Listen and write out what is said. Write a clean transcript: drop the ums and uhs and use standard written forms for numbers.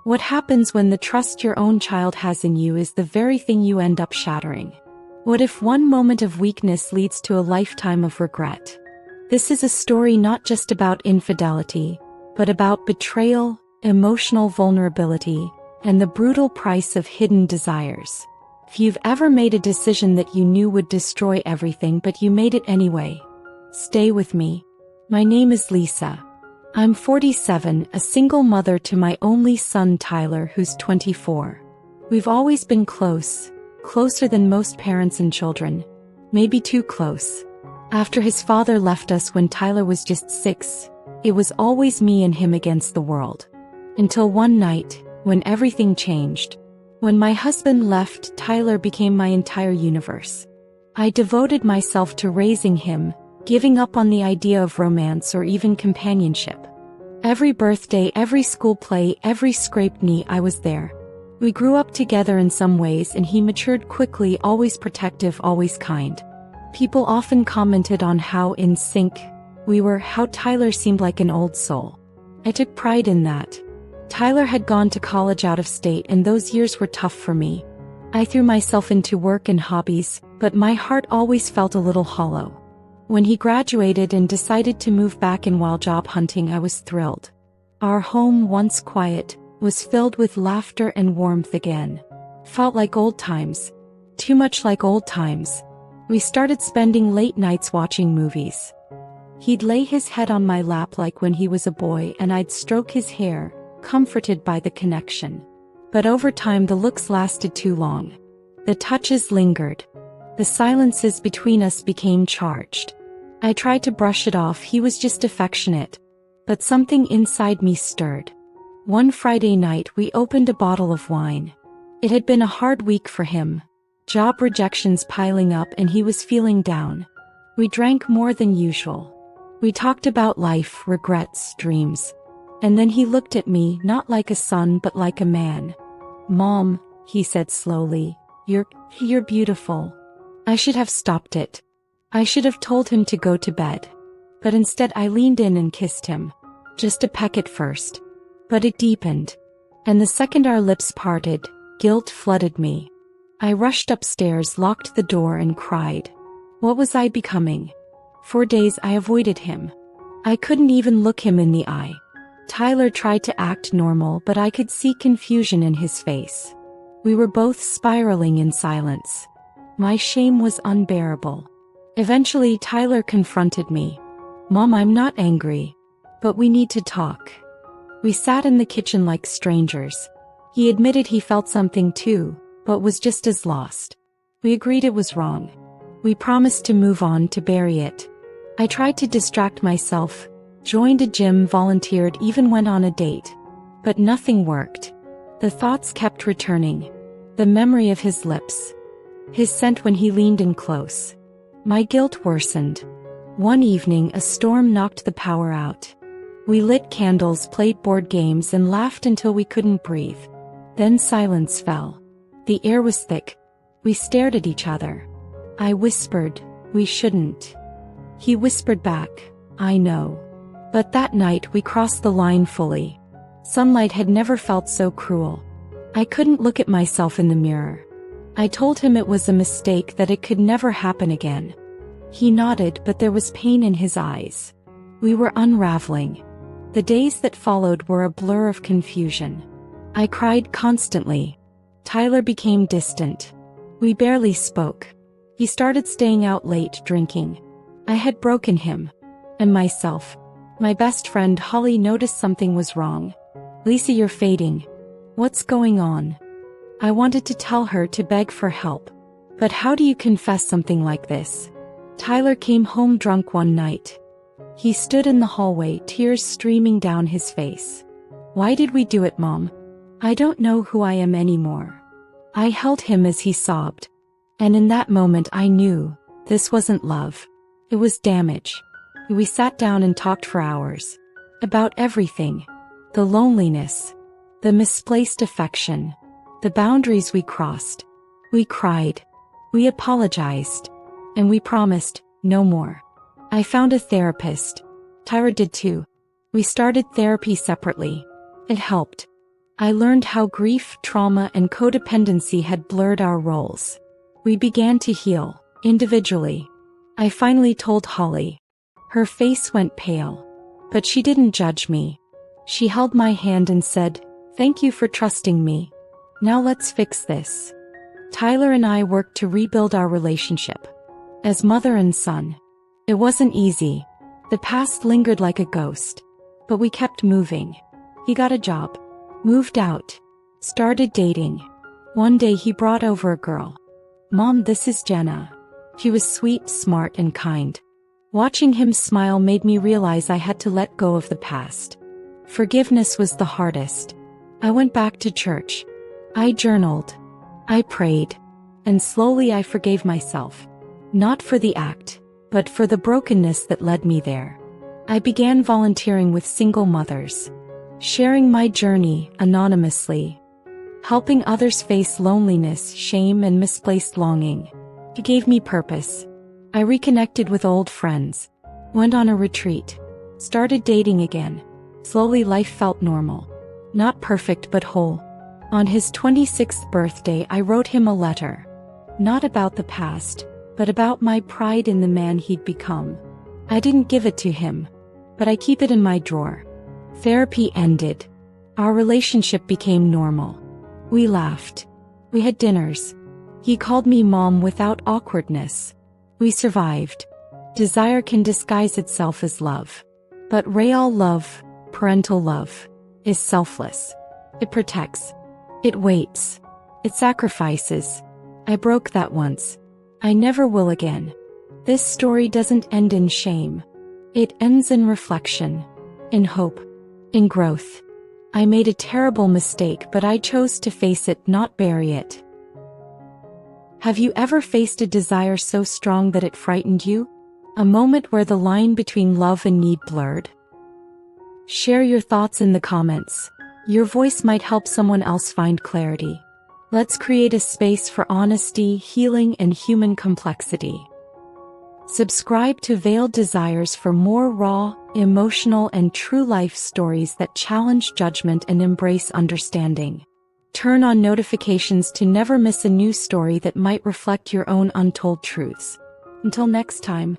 What happens when the trust your own child has in you is the very thing you end up shattering? What if one moment of weakness leads to a lifetime of regret? This is a story not just about infidelity, but about betrayal, emotional vulnerability, and the brutal price of hidden desires. If you've ever made a decision that you knew would destroy everything but you made it anyway, stay with me. My name is Lisa. I'm 47, a single mother to my only son Tyler, who's 24. We've always been close, closer than most parents and children, maybe too close. After his father left us when Tyler was just 6, it was always me and him against the world. Until one night, when everything changed. When my husband left, Tyler became my entire universe. I devoted myself to raising him, giving up on the idea of romance or even companionship. Every birthday, every school play, every scraped knee, I was there. We grew up together in some ways and he matured quickly, always protective, always kind. People often commented on how in sync we were, how Tyler seemed like an old soul. I took pride in that. Tyler had gone to college out of state and those years were tough for me. I threw myself into work and hobbies, but my heart always felt a little hollow. When he graduated and decided to move back in while job hunting, I was thrilled. Our home, once quiet, was filled with laughter and warmth again. Felt like old times. Too much like old times. We started spending late nights watching movies. He'd lay his head on my lap like when he was a boy and I'd stroke his hair, comforted by the connection. But over time the looks lasted too long. The touches lingered. The silences between us became charged. I tried to brush it off, he was just affectionate. But something inside me stirred. One Friday night we opened a bottle of wine. It had been a hard week for him. Job rejections piling up and he was feeling down. We drank more than usual. We talked about life, regrets, dreams. And then he looked at me, not like a son but like a man. "Mom," he said slowly, you're beautiful." I should have stopped it. I should have told him to go to bed. But instead I leaned in and kissed him. Just a peck at first. But it deepened. And the second our lips parted, guilt flooded me. I rushed upstairs, locked the door and cried. What was I becoming? For days I avoided him. I couldn't even look him in the eye. Tyler tried to act normal but I could see confusion in his face. We were both spiraling in silence. My shame was unbearable. Eventually Tyler confronted me. "Mom, I'm not angry. But we need to talk." We sat in the kitchen like strangers. He admitted he felt something too, but was just as lost. We agreed it was wrong. We promised to move on, to bury it. I tried to distract myself. Joined a gym, volunteered, even went on a date. But nothing worked. The thoughts kept returning. The memory of his lips. His scent when he leaned in close. My guilt worsened. One evening a storm knocked the power out. We lit candles, played board games and laughed until we couldn't breathe. Then silence fell. The air was thick. We stared at each other. I whispered, "We shouldn't." He whispered back, "I know." But that night we crossed the line fully. Sunlight had never felt so cruel. I couldn't look at myself in the mirror. I told him it was a mistake, that it could never happen again. He nodded, but there was pain in his eyes. We were unraveling. The days that followed were a blur of confusion. I cried constantly. Tyler became distant. We barely spoke. He started staying out late, drinking. I had broken him. And myself. My best friend Holly noticed something was wrong. "Lisa, you're fading. What's going on?" I wanted to tell her, to beg for help. But how do you confess something like this? Tyler came home drunk one night. He stood in the hallway, tears streaming down his face. "Why did we do it, Mom? I don't know who I am anymore." I held him as he sobbed. And in that moment I knew, this wasn't love. It was damage. We sat down and talked for hours. About everything. The loneliness. The misplaced affection. The boundaries we crossed. We cried. We apologized. And we promised, no more. I found a therapist. Tyra did too. We started therapy separately. It helped. I learned how grief, trauma, and codependency had blurred our roles. We began to heal, individually. I finally told Holly. Her face went pale. But she didn't judge me. She held my hand and said, "Thank you for trusting me. Now let's fix this." Tyler and I worked to rebuild our relationship. As mother and son. It wasn't easy. The past lingered like a ghost. But we kept moving. He got a job. Moved out. Started dating. One day he brought over a girl. "Mom, this is Jenna." She was sweet, smart, and kind. Watching him smile made me realize I had to let go of the past. Forgiveness was the hardest. I went back to church. I journaled. I prayed. And slowly I forgave myself. Not for the act, but for the brokenness that led me there. I began volunteering with single mothers. Sharing my journey anonymously. Helping others face loneliness, shame, and misplaced longing. It gave me purpose. I reconnected with old friends. Went on a retreat. Started dating again. Slowly life felt normal. Not perfect but whole. On his 26th birthday I wrote him a letter. Not about the past, but about my pride in the man he'd become. I didn't give it to him, but I keep it in my drawer. Therapy ended. Our relationship became normal. We laughed. We had dinners. He called me mom without awkwardness. We survived. Desire can disguise itself as love. But real love, parental love, is selfless. It protects. It waits. It sacrifices. I broke that once. I never will again. This story doesn't end in shame. It ends in reflection. In hope. In growth. I made a terrible mistake, but I chose to face it, not bury it. Have you ever faced a desire so strong that it frightened you? A moment where the line between love and need blurred? Share your thoughts in the comments. Your voice might help someone else find clarity. Let's create a space for honesty, healing, and human complexity. Subscribe to Veiled Desires for more raw, emotional, and true life stories that challenge judgment and embrace understanding. Turn on notifications to never miss a new story that might reflect your own untold truths. Until next time.